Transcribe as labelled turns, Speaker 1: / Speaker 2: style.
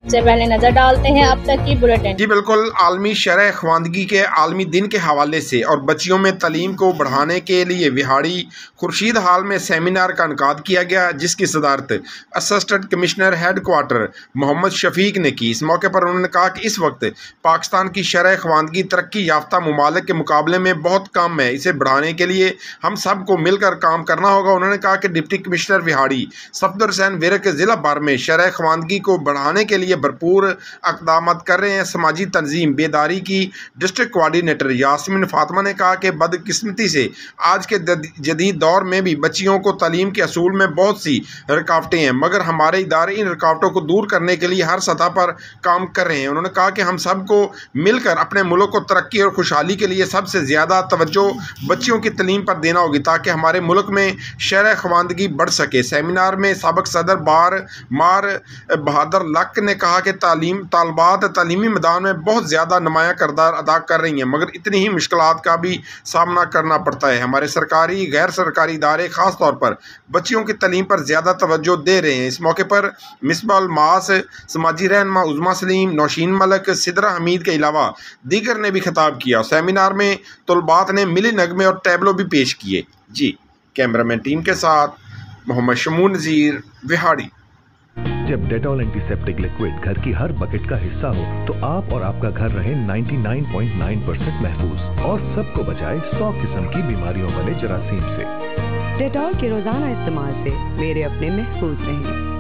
Speaker 1: से पहले नजर डालते हैं अब तक की बुलेटिन।
Speaker 2: जी बिल्कुल, आलमी शरह ख्वानदगी के आलमी दिन के हवाले से और बच्चियों में तालीम को बढ़ाने के लिए विहाड़ी खुर्शीद हाल में सेमिनार का इनकाद किया गया, जिसकी सदारत assistant commissioner headquarter Mohammad Shafiq ने की। इस मौके पर उन्होंने कहा कि इस वक्त पाकिस्तान की शरह ख्वानदगी तरक्की याफ्ता ममालिक के मुकाबले में बहुत कम है, इसे बढ़ाने के लिए हम सब को मिलकर काम करना होगा। उन्होंने कहा कि डिप्टी कमिश्नर विहाड़ी सफदर हुसैन विरक ज़िला भर में शरह ख्वानदगी को बढ़ाने के लिए भरपूर इक़दाम कर रहे हैं। समाजी तंजीम बेदारी की डिस्ट्रिक्ट कोऑर्डिनेटर यास्मीन फातिमा ने कहा कि बदकिस्मती से आज के जदीद दौर में भी बच्चियों को तालीम के असूल में बहुत सी रुकावटें हैं, मगर हमारे इदारे इन रुकावटों को दूर करने के लिए हर सतह पर काम कर रहे हैं। उन्होंने कहा कि हम सबको मिलकर अपने मुल्क को तरक्की और खुशहाली के लिए सबसे ज़्यादा तवज्जो बच्चियों की तालीम पर देना होगी, ताकि हमारे मुल्क में शरह ख्वानदगी बढ़ सके। सेमिनार में सबक सदर मार बहादुर लक ने कहा कि तालबात तालीमी मैदान में बहुत ज़्यादा नुमायाँ किरदार अदा कर रही हैं, मगर इतनी ही मुश्किलात का भी सामना करना पड़ता है। हमारे सरकारी गैर सरकारी इदारे ख़ास तौर पर बच्चियों की तालीम पर ज़्यादा तवज्जो दे रहे हैं। इस मौके पर मिसबाह मास, समाजी रहनुमा उज़मा सलीम, नौशीन मलक, सिदरा हमीद के अलावा दीगर ने भी खिताब किया। सेमिनार में तलबात ने मिली नगमे और टैबलो भी पेश किए। जी कैमरामैन टीम के साथ मोहम्मद शमून नज़ीर, विहाड़ी।
Speaker 3: जब डेटॉल एंटीसेप्टिक लिक्विड घर की हर बकेट का हिस्सा हो तो आप और आपका घर रहे 99.9% महफूज और सबको बचाए 100 किस्म की बीमारियों वाले जरासीम से।
Speaker 4: डेटॉल के रोजाना इस्तेमाल से मेरे अपने महफूज रहें।